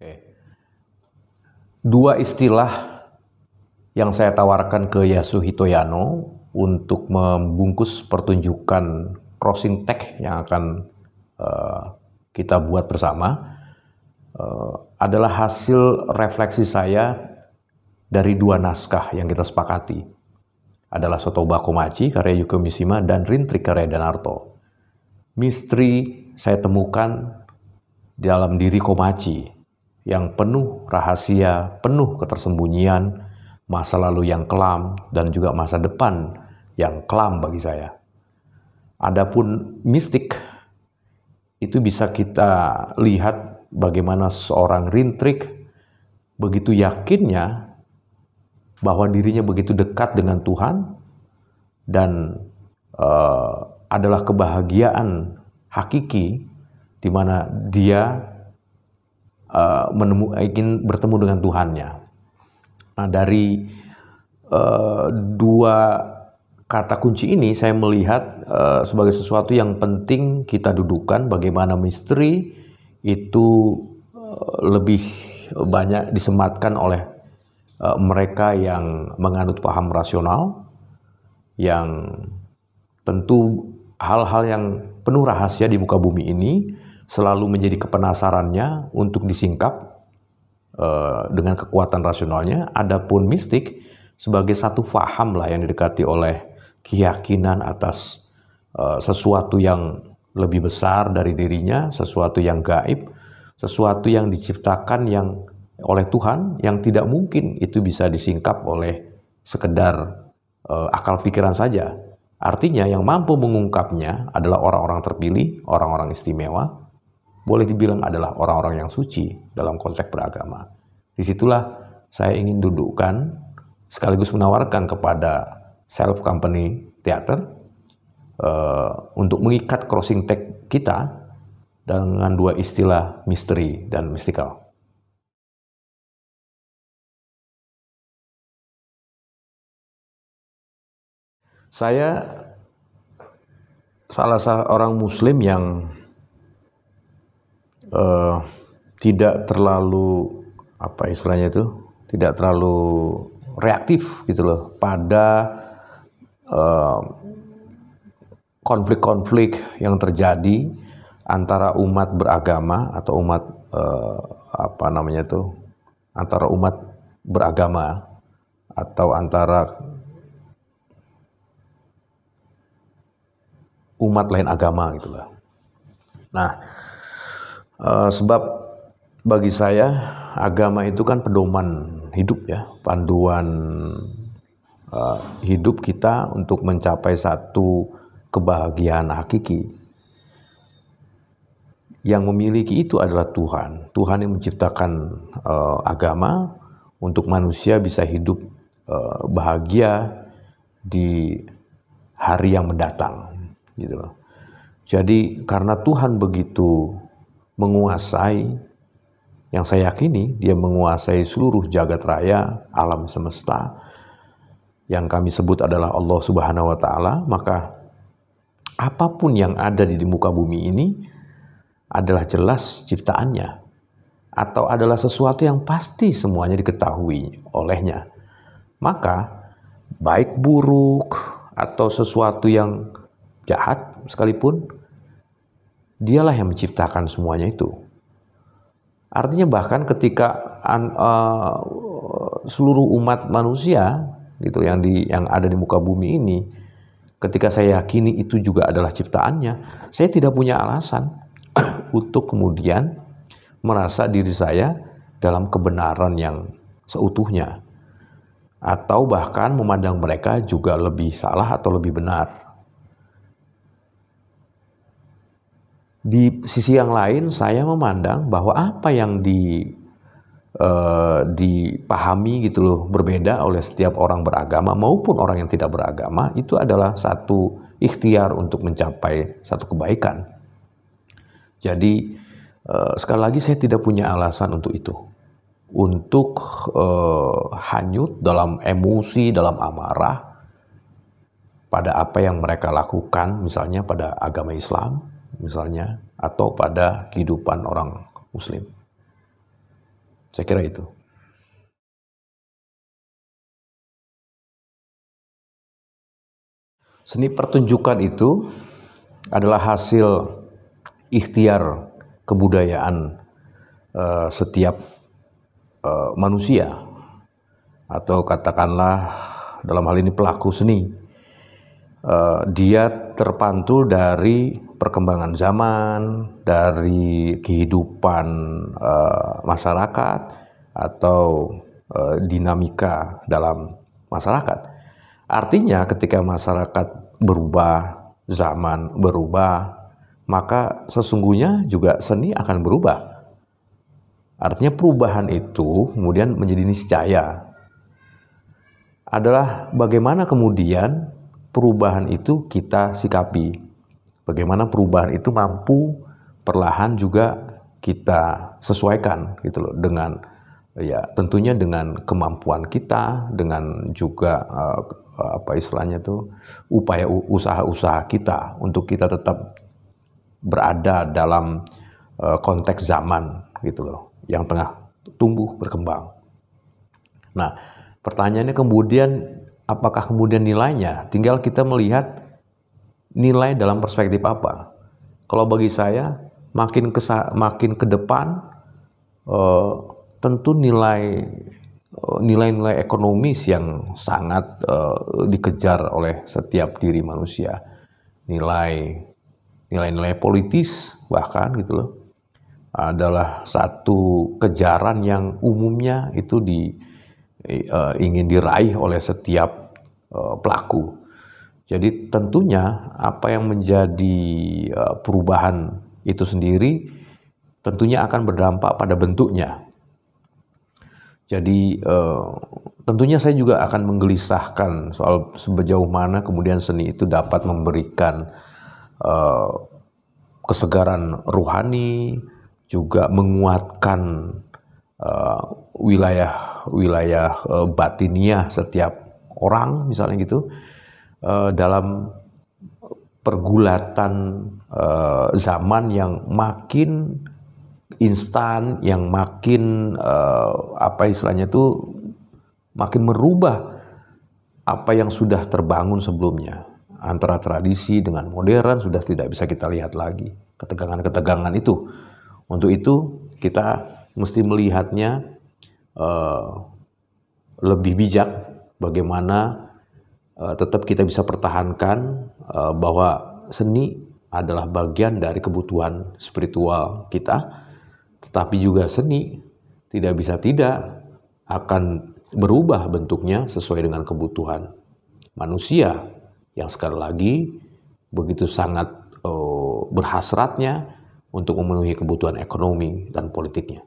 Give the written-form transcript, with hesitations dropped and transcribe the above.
Oke. Dua istilah yang saya tawarkan ke Yasuhito Yano untuk membungkus pertunjukan crossing tag yang akan kita buat bersama adalah hasil refleksi saya dari dua naskah yang kita sepakati. Adalah Sotoba Komachi karya Yukio Mishima dan Rintrik karya Danarto. Misteri saya temukan dalam diri Komachi yang penuh rahasia, penuh ketersembunyian, masa lalu yang kelam, dan juga masa depan yang kelam bagi saya. Adapun mistik, itu bisa kita lihat bagaimana seorang Rintrik begitu yakinnya bahwa dirinya begitu dekat dengan Tuhan, dan adalah kebahagiaan hakiki di mana dia ingin bertemu dengan Tuhannya. Nah, dari dua kata kunci ini saya melihat sebagai sesuatu yang penting kita dudukan, bagaimana misteri itu lebih banyak disematkan oleh mereka yang menganut paham rasional, yang tentu hal-hal yang penuh rahasia di muka bumi ini selalu menjadi kepenasarannya untuk disingkap dengan kekuatan rasionalnya. Adapun mistik sebagai satu faham lah yang didekati oleh keyakinan atas sesuatu yang lebih besar dari dirinya, sesuatu yang gaib, sesuatu yang diciptakan yang oleh Tuhan, yang tidak mungkin itu bisa disingkap oleh sekedar akal pikiran saja. Artinya yang mampu mengungkapnya adalah orang-orang terpilih, orang-orang istimewa, boleh dibilang adalah orang-orang yang suci dalam konteks beragama. Disitulah saya ingin dudukkan, sekaligus menawarkan kepada Self Company Theater untuk mengikat crossing tag kita dengan dua istilah misteri dan mystical. Saya salah seorang Muslim yang tidak terlalu tidak terlalu reaktif gitu loh pada konflik-konflik yang terjadi antara umat beragama atau umat antara umat beragama atau antara umat lain agama gitu loh. Nah, sebab bagi saya agama itu kan pedoman hidup ya, panduan hidup kita untuk mencapai satu kebahagiaan hakiki. Yang memiliki itu adalah Tuhan. Tuhan yang menciptakan agama untuk manusia bisa hidup bahagia di hari yang mendatang gitu loh. Jadi karena Tuhan begitu menguasai, yang saya yakini dia menguasai seluruh jagat raya, alam semesta, yang kami sebut adalah Allah Subhanahu wa Ta'ala, maka apapun yang ada di muka bumi ini adalah jelas ciptaannya, atau adalah sesuatu yang pasti semuanya diketahui olehnya. Maka baik buruk atau sesuatu yang jahat sekalipun, dialah yang menciptakan semuanya itu. Artinya bahkan ketika seluruh umat manusia gitu yang ada di muka bumi ini, ketika saya yakini itu juga adalah ciptaannya, saya tidak punya alasan untuk kemudian merasa diri saya dalam kebenaran yang seutuhnya, atau bahkan memandang mereka juga lebih salah atau lebih benar. Di sisi yang lain, saya memandang bahwa apa yang dipahami gitu loh, berbeda oleh setiap orang beragama maupun orang yang tidak beragama, itu adalah satu ikhtiar untuk mencapai satu kebaikan. Jadi sekali lagi saya tidak punya alasan untuk itu, untuk hanyut dalam emosi, dalam amarah pada apa yang mereka lakukan, misalnya pada agama Islam misalnya, atau pada kehidupan orang Muslim. Saya kira itu. Seni pertunjukan itu adalah hasil ikhtiar kebudayaan setiap manusia, atau katakanlah dalam hal ini pelaku seni. Dia terpantul dari perkembangan zaman, dari kehidupan masyarakat, atau dinamika dalam masyarakat. Artinya ketika masyarakat berubah, zaman berubah, maka sesungguhnya juga seni akan berubah. Artinya perubahan itu kemudian menjadi niscaya. Adalah bagaimana kemudian perubahan itu kita sikapi. Bagaimana perubahan itu mampu perlahan juga kita sesuaikan gitu loh, dengan ya tentunya dengan kemampuan kita, dengan juga apa istilahnya tuh, upaya usaha-usaha kita untuk kita tetap berada dalam konteks zaman gitu loh, yang tengah tumbuh berkembang. Nah, pertanyaannya kemudian apakah kemudian nilainya? Tinggal kita melihat nilai dalam perspektif apa. Kalau bagi saya makin ke depan tentu nilai-nilai ekonomis yang sangat dikejar oleh setiap diri manusia, nilai-nilai politis bahkan gitu loh, adalah satu kejaran yang umumnya itu ingin diraih oleh setiap pelaku. Jadi tentunya apa yang menjadi perubahan itu sendiri tentunya akan berdampak pada bentuknya. Jadi tentunya saya juga akan menggelisahkan soal sejauh mana kemudian seni itu dapat memberikan kesegaran rohani, juga menguatkan wilayah batiniah setiap orang, misalnya gitu, dalam pergulatan zaman yang makin instan, yang makin apa istilahnya itu, makin merubah apa yang sudah terbangun sebelumnya. Antara tradisi dengan modern sudah tidak bisa kita lihat lagi ketegangan-ketegangan itu. Untuk itu kita mesti melihatnya lebih bijak, bagaimana tetap kita bisa pertahankan bahwa seni adalah bagian dari kebutuhan spiritual kita. Tetapi juga seni tidak bisa tidak akan berubah bentuknya sesuai dengan kebutuhan manusia yang sekali lagi begitu sangat berhasratnya untuk memenuhi kebutuhan ekonomi dan politiknya.